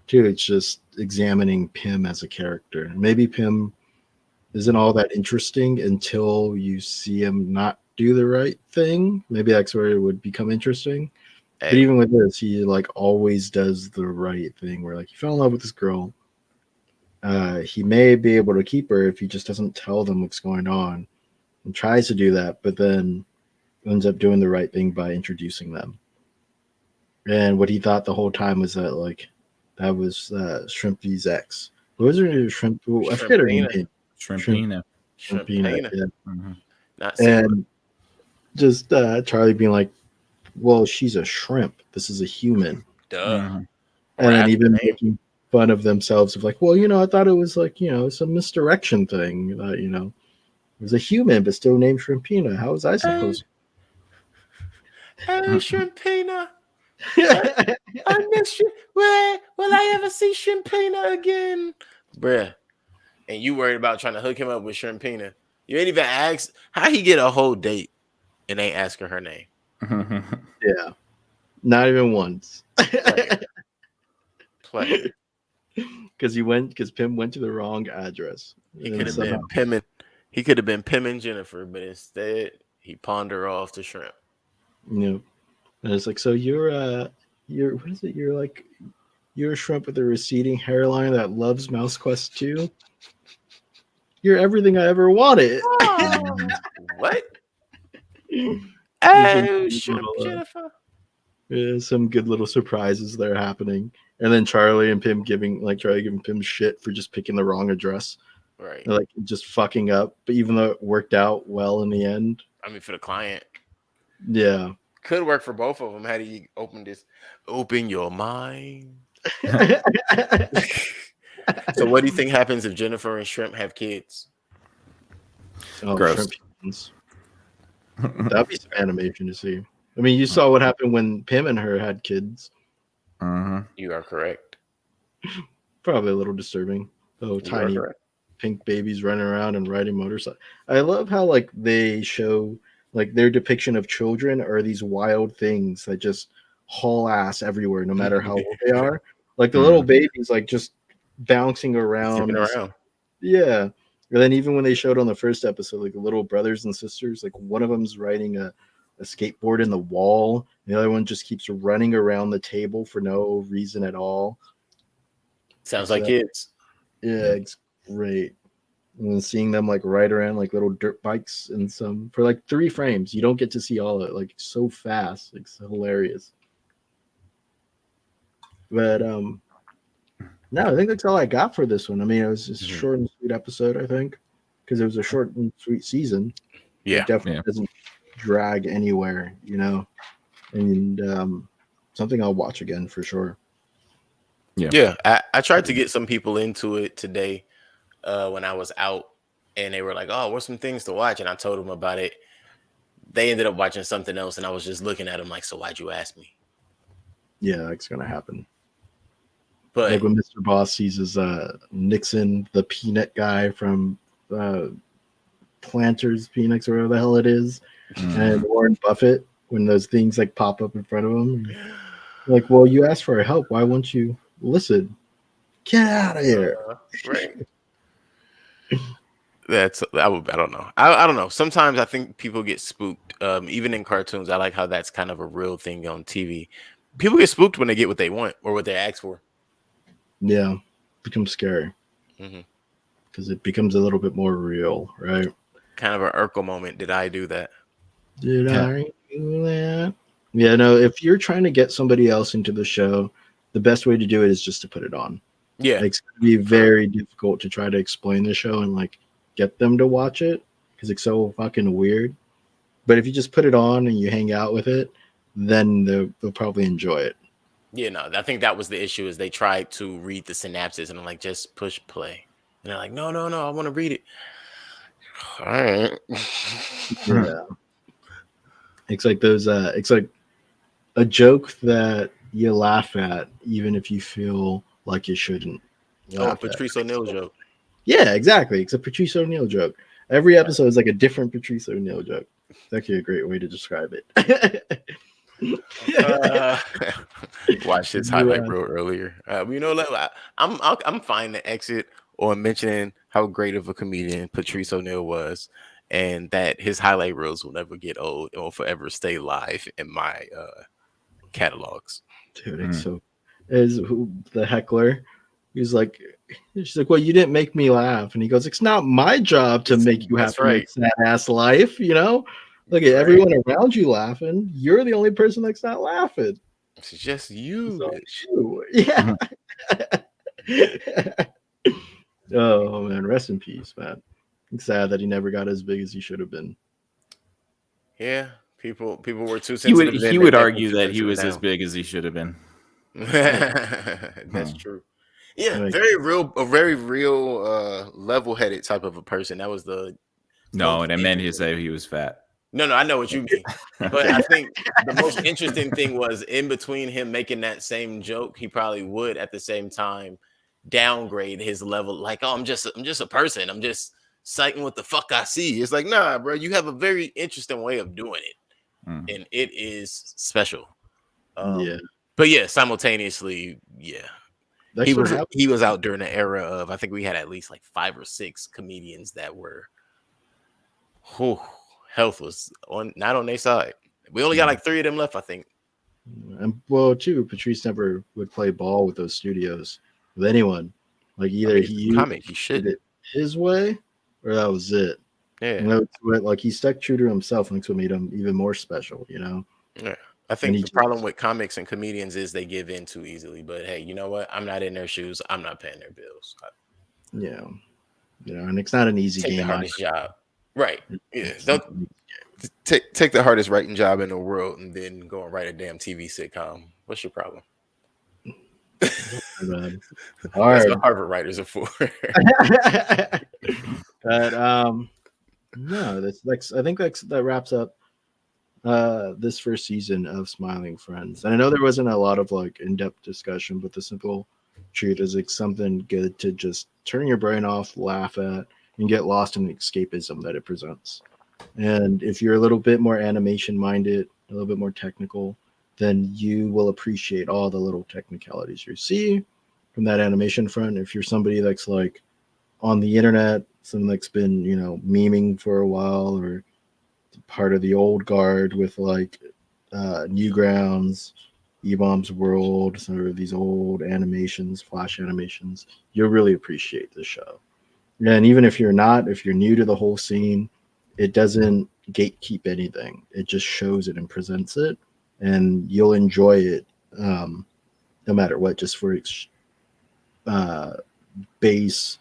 too, it's just examining Pym as a character. Maybe Pym isn't all that interesting until you see him not do the right thing. Maybe that's where it would become interesting. Hey. But even with this, he like always does the right thing. Where like he fell in love with this girl. He may be able to keep her if he just doesn't tell them what's going on, and tries to do that, but then ends up doing the right thing by introducing them. And what he thought the whole time was that like that was Shrimpy's ex. What was her name? Shrimp? I forget her name. Shrimpina. Yeah. Mm-hmm. And just Charlie being like, well, she's a shrimp. This is a human. Duh. And then even making fun of themselves of like, well, I thought it was like, some misdirection thing. It was a human, but still named Shrimpina. How was I supposed to? Hey, Shrimpina. I miss you. Where will I ever see Shrimpina again? Bruh. And you worried about trying to hook him up with Shrimpina. You ain't even asked how he get a whole date and ain't asking her name. Yeah. Not even once. Play. Because Pym went to the wrong address. He could have been Pym and Jennifer, but instead he pawned her off to Shrimp. And it's like, so you're what is it? You're a shrimp with a receding hairline that loves Mouse Quest 2. You're everything I ever wanted. Oh, what? Oh, Shrimp, Jennifer. Some good little surprises that are happening. And then Charlie and Pym giving Pym shit for just picking the wrong address. Right. Like just fucking up. But even though it worked out well in the end. I mean, for the client. Yeah. Could work for both of them had he open your mind. So what do you think happens if Jennifer and Shrimp have kids? Oh, gross. That'd be some animation to see. I mean, you saw what happened when Pym and her had kids. You are correct. Probably a little disturbing. Oh, tiny pink babies running around and riding motorcycles. I love how like they show like their depiction of children are these wild things that just haul ass everywhere, no matter how old they are. Like the little baby's like just bouncing around. Zipping around. Yeah. And then even when they showed on the first episode, like the little brothers and sisters, like one of them's riding a skateboard in the wall. The other one just keeps running around the table for no reason at all. Sounds like kids. Yeah, it's great. And then seeing them like ride around like little dirt bikes and some for like 3 frames. You don't get to see all of it. Like so fast. It's hilarious. But no, I think that's all I got for this one. I mean, it was just a short and sweet episode, I think, because it was a short and sweet season. Yeah. It definitely doesn't drag anywhere, you know. And something I'll watch again for sure. Yeah. I tried to get some people into it today when I was out, and they were like, "Oh, what's some things to watch?" And I told them about it. They ended up watching something else, and I was just looking at them like, "So why'd you ask me?" Yeah, it's gonna happen. But like when Mr. Boss sees his Nixon, the peanut guy from Planters Peanuts or whatever the hell it is, and Warren Buffett, when those things like pop up in front of him, like, well, you asked for help, why won't you listen? Get out of here! Right. I don't know. I don't know. Sometimes I think people get spooked. Even in cartoons, I like how that's kind of a real thing on TV. People get spooked when they get what they want or what they ask for. Yeah, it becomes scary because it becomes a little bit more real, right? Kind of an Urkel moment. Did I do that? Did I do that? Yeah, no. If you're trying to get somebody else into the show, the best way to do it is just to put it on. Yeah, like, it's gonna be very difficult to try to explain the show and like get them to watch it because it's so fucking weird. But if you just put it on and you hang out with it, then they'll probably enjoy it. Yeah, no, I think that was the issue. Is they tried to read the synapses, and I'm like, just push play, and they're like, no, I want to read it. All right. Yeah, it's like those. It's like a joke that you laugh at, even if you feel like you shouldn't. Patrice O'Neal joke. Yeah, exactly. It's a Patrice O'Neal joke. Every episode is like a different Patrice O'Neal joke. It's actually a great way to describe it. Watched his highlight reel earlier. You know, I'm fine to exit on mentioning how great of a comedian Patrice O'Neal was, and that his highlight reels will never get old and will forever stay live in my catalogs. Dude, it's so. Is the heckler? She's like, well, you didn't make me laugh, and he goes, it's not my job to make you happy. Right. Sad ass life, you know. Look at everyone around you laughing. You're the only person that's not laughing. It's just you. Yeah. Oh man, rest in peace, man. It's sad that he never got as big as he should have been. Yeah, people were too sensitive. He would argue that he was as big as he should have been. That's true. Yeah, a very real, level-headed type of a person. That was the. No, and I meant he said he was fat. No, I know what you mean. But I think the most interesting thing was in between him making that same joke, he probably would at the same time downgrade his level. Like, oh, I'm just a person. I'm just citing what the fuck I see. It's like, nah, bro, you have a very interesting way of doing it. And it is special. But yeah, simultaneously, yeah. He was out during the era of, I think we had at least like 5 or 6 comedians that were health was not on their side. We only got like 3 of them left, I think. And well, too, Patrice never would play ball with those studios with anyone. Like either he should it his way or that was it. Yeah. You know, like he stuck true to himself, and that's what made him even more special, you know? Yeah. I think the problem with comics and comedians is they give in too easily. But hey, you know what? I'm not in their shoes. I'm not paying their bills. Yeah. You know, and it's not an easy game. The hardest job. Right. Yeah. Don't take the hardest writing job in the world and then go and write a damn TV sitcom. What's your problem? That's what Harvard writers are for. But no, I think that wraps up this first season of Smiling Friends. And I know there wasn't a lot of like in-depth discussion, but the simple truth is it's something good to just turn your brain off, laugh at, and get lost in the escapism that it presents. And if you're a little bit more animation minded, a little bit more technical, then you will appreciate all the little technicalities you see from that animation front. If you're somebody that's like on the internet, someone that's been, memeing for a while, or part of the old guard with like Newgrounds, E-Bomb's World, some of these old animations, flash animations, you'll really appreciate the show. And even if you're not, if you're new to the whole scene, it doesn't gatekeep anything. It just shows it and presents it, and you'll enjoy it no matter what, just for its base,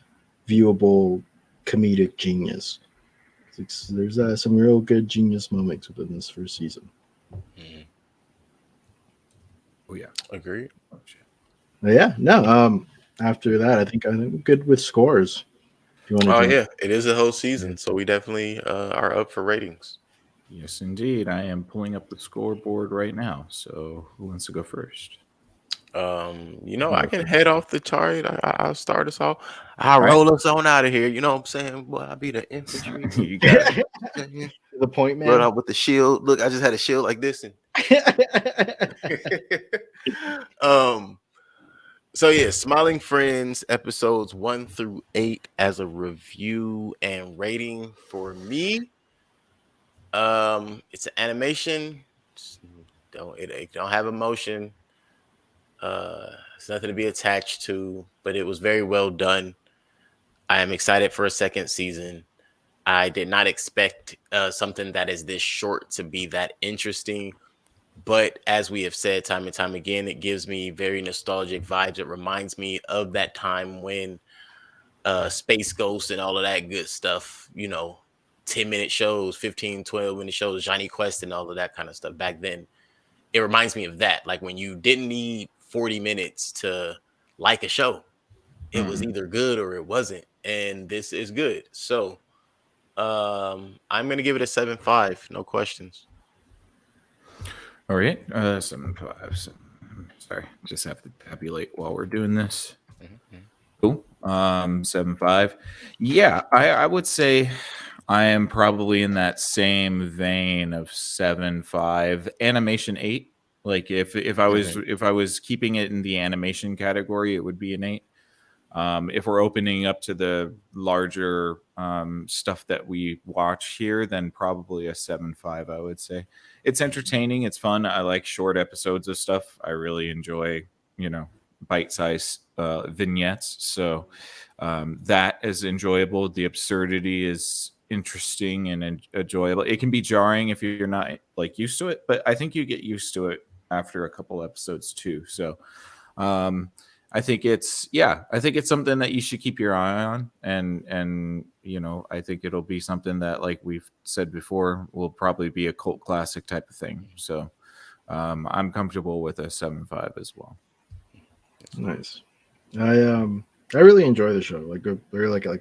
viewable, comedic genius. There's some real good genius moments within this first season. Mhm. Oh yeah. Agreed. Oh, shit. But yeah, no. After that, I think I'm good with scores. If you want to Oh jump, yeah, it is a whole season, so we definitely are up for ratings. Yes, indeed. I am pulling up the scoreboard right now. So who wants to go first? I can head off the chart. I'll start us off. I'll All right. roll us on out of here. You know what I'm saying? Boy, I'll be the infantry. You got it. the point Run man. out with the shield. Look, I just had a shield like this. And so yeah, Smiling Friends episodes 1 through 8 as a review and rating for me. It's an animation. It don't have emotion. It's nothing to be attached to, but it was very well done. I am excited for a second season. I did not expect something that is this short to be that interesting. But as we have said time and time again, it gives me very nostalgic vibes. It reminds me of that time when Space Ghost and all of that good stuff, 10-minute shows, 15, 12-minute shows, Johnny Quest and all of that kind of stuff back then. It reminds me of that. Like when you didn't need 40 minutes to like a show. It was either good or it wasn't. And this is good. So I'm gonna give it a 7.5. No questions. All right. 7.5. Sorry, just have to tabulate while we're doing this. Mhm. Cool. 7.5. Yeah, I would say I am probably in that same vein of 7.5. Animation 8. Like if I was keeping it in the animation category, it would be an 8. If we're opening up to the larger stuff that we watch here, then probably a 7.5, I would say. It's entertaining. It's fun. I like short episodes of stuff. I really enjoy, bite-sized vignettes. So that is enjoyable. The absurdity is interesting and enjoyable. It can be jarring if you're not like used to it, but I think you get used to it after a couple episodes too. So I think it's something that you should keep your eye on, and I think it'll be something that, like we've said before, will probably be a cult classic type of thing. So I'm comfortable with a 7.5 as well. Nice. I really enjoy the show. Like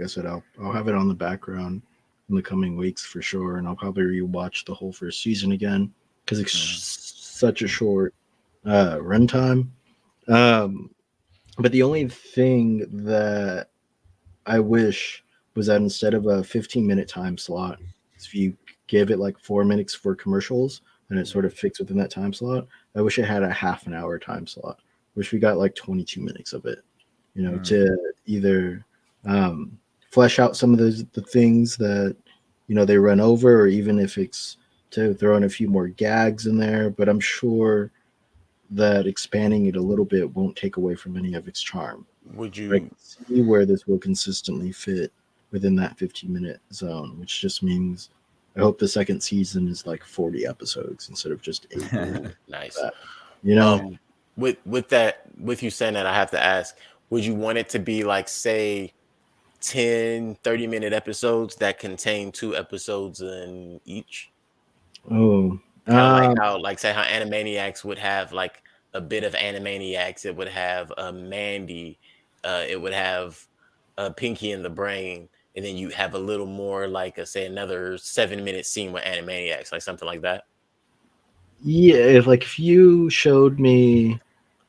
I said, I'll have it on the background in the coming weeks for sure, and I'll probably rewatch the whole first season again because it's such a short runtime. But the only thing that I wish was that instead of a 15-minute time slot, if you give it like 4 minutes for commercials and it sort of fits within that time slot, I wish it had a half an hour time slot. Wish we got like 22 minutes of it, to either flesh out some of the things that they run over, or even if it's to throw in a few more gags in there. But I'm sure that expanding it a little bit won't take away from any of its charm. Would I you can see where this will consistently fit within that 15-minute zone, which just means I hope the second season is like 40 episodes instead of just 8. nice? That, you know, With you saying that, I have to ask, would you want it to be like, say, 10 30-minute episodes that contain 2 episodes in each? oh, Kind of like how, like, say how Animaniacs would have like a bit of Animaniacs, it would have Mandy, it would have Pinky and the Brain, and then you have a little more like say another 7-minute scene with Animaniacs, like something like that. yeah. If you showed me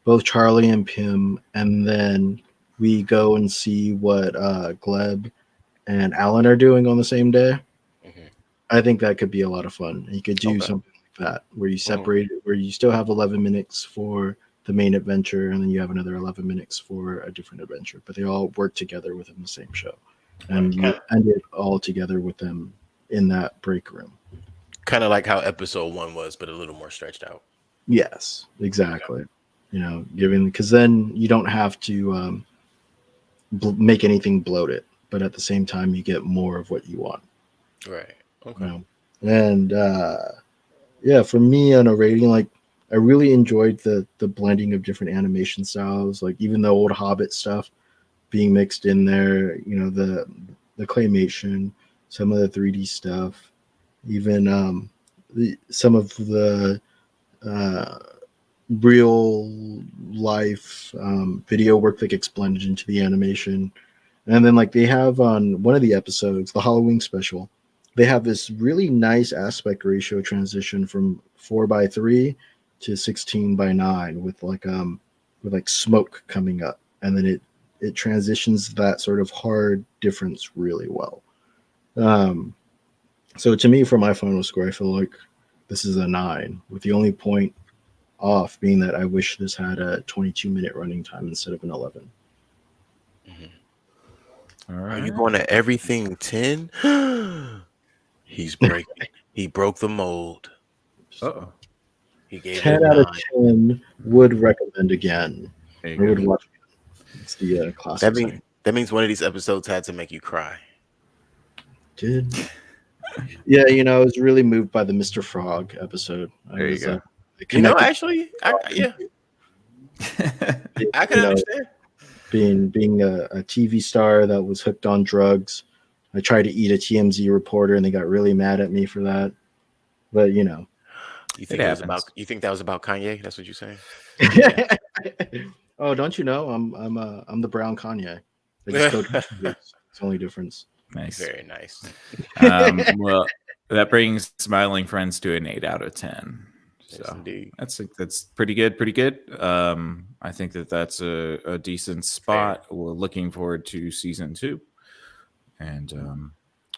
both Charlie and Pim, and then we go and see what Gleb and Alan are doing on the same day, Mhm. I think that could be a lot of fun. You could do Okay. something like that, where you separate it, where you still have 11 minutes for the main adventure, and then you have another 11 minutes for a different adventure, but they all work together within the same show, and you end it all together with them in that break room. Kind of like how episode 1 was, but a little more stretched out. Yes, exactly. Okay. You know, because then you don't have to make anything bloated, but at the same time, you get more of what you want. Right. Okay. You know? And yeah, for me on a rating, like I really enjoyed the blending of different animation styles, like even the old Hobbit stuff being mixed in there. You know, the claymation, some of the 3D stuff, even some of the real life video work that gets blended into the animation. And then like they have on one of the episodes, the Halloween special, they have this really nice aspect ratio transition from 4:3 to 16:9 with like smoke coming up, and then it transitions that sort of hard difference really well. So to me, for my final score, I feel like this is a 9, with the only point off being that I wish this had a 22-minute running time instead of an 11. All right. Are you going to everything 10? He's breaking. He broke the mold. Uh-oh. He gave 10 out of 10 would recommend again. I would watch it. It's the classic. That means one of these episodes had to make you cry. Did yeah, you know, I was really moved by the Mr. Frog episode. There you go. You know, actually, yeah, I can understand. Being a TV star that was hooked on drugs, I tried to eat a TMZ reporter, and they got really mad at me for that. But you know, you think that was about Kanye? That's what you're saying? Yeah. Oh, don't you know? I'm the brown Kanye. They just go to it's the only difference. Nice, very nice. Well, that brings Smiling Friends to an 8 out of 10. So yes, that's pretty good. Pretty good. I think that's a decent spot. Fair. We're looking forward to season 2. And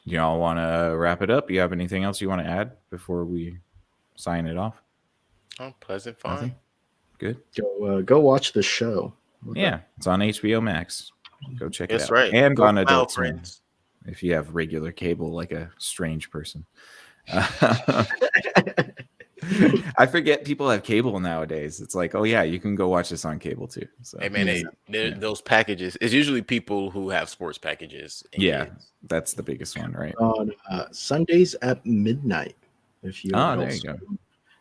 y'all want to wrap it up? You have anything else you want to add before we sign it off? Oh, pleasant, fine. Nothing? Good. Go watch the show. Yeah, it's on HBO Max. Go check it out. That's right. And on Adult Swim if you have regular cable, like a strange person. I forget people have cable nowadays. It's like, oh yeah, you can go watch this on cable too. So, hey man, those packages. It's usually people who have sports packages. Yeah, that's the biggest one, right? On Sundays at midnight. If you there you go.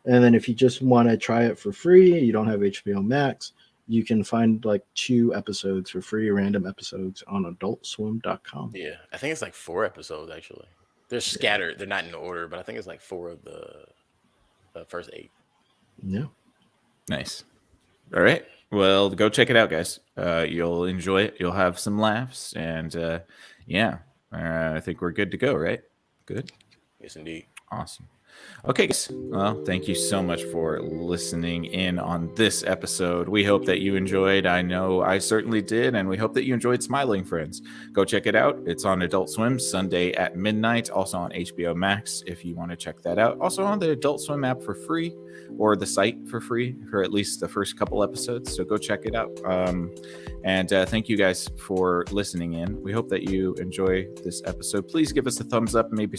And then if you just want to try it for free, you don't have HBO Max, you can find like 2 episodes for free, random episodes on adultswim.com. Yeah, I think it's like 4 episodes actually. They're scattered. They're not in order, but I think it's like 4 of the first 8. Yeah. Nice. All right. Well, go check it out, guys. You'll enjoy it. You'll have some laughs. And I think we're good to go, right? Good? Yes, indeed. Awesome. Okay, guys. Well, thank you so much for listening in on this episode. We hope that you enjoyed. I know I certainly did, and we hope that you enjoyed Smiling Friends. Go check it out. It's on Adult Swim Sunday at midnight, also on HBO Max if you want to check that out. Also on the Adult Swim app for free, or the site for free for at least the first couple episodes. So go check it out. And thank you guys for listening in. We hope that you enjoy this episode. Please give us a thumbs up, maybe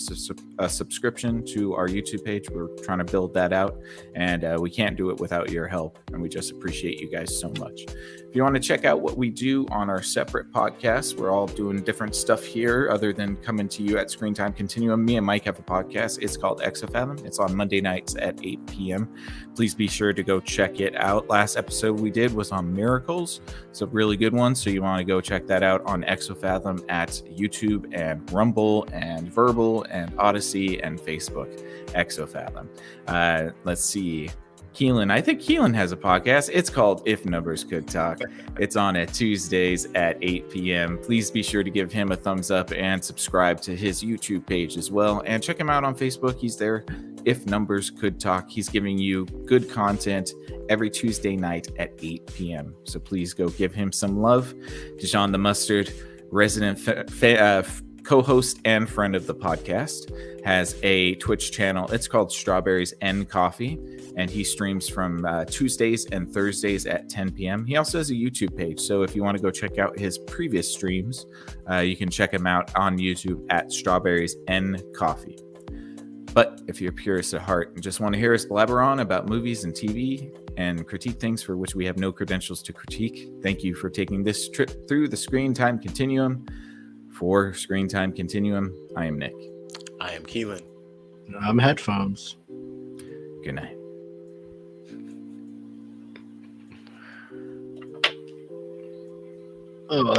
a subscription to our YouTube page. We're trying to build that out, and we can't do it without your help. And we just appreciate you guys so much. If you want to check out what we do on our separate podcasts, we're all doing different stuff here other than coming to you at Screen Time Continuum. Me and Mike have a podcast. It's called Exofathom. It's on Monday nights at 8 p.m. Please be sure to go check it out. Last episode we did was on miracles. It's a really good one, so you want to go check that out on Exofathom at YouTube and Rumble and Verbal and Odyssey and Facebook. Exofathom. Let's see. Keelan, I think Keelan has a podcast. It's called If Numbers Could Talk. It's on at Tuesdays at 8 p.m. Please be sure to give him a thumbs up and subscribe to his YouTube page as well. And check him out on Facebook. He's there. If Numbers Could Talk. He's giving you good content every Tuesday night at 8 p.m. So please go give him some love. Dijon the Mustard, resident co-host and friend of the podcast, has a Twitch channel. It's called Strawberries and Coffee, and he streams from Tuesdays and Thursdays at 10 p.m. He also has a YouTube page, so if you want to go check out his previous streams, you can check him out on YouTube at Strawberries and Coffee. But if you're purist at heart and just want to hear us blabber on about movies and TV and critique things for which we have no credentials to critique, thank you for taking this trip through the Screen Time Continuum. For Screen Time Continuum, I am Nick. I am Keelan. I'm Headphones. Good night. Oh, well,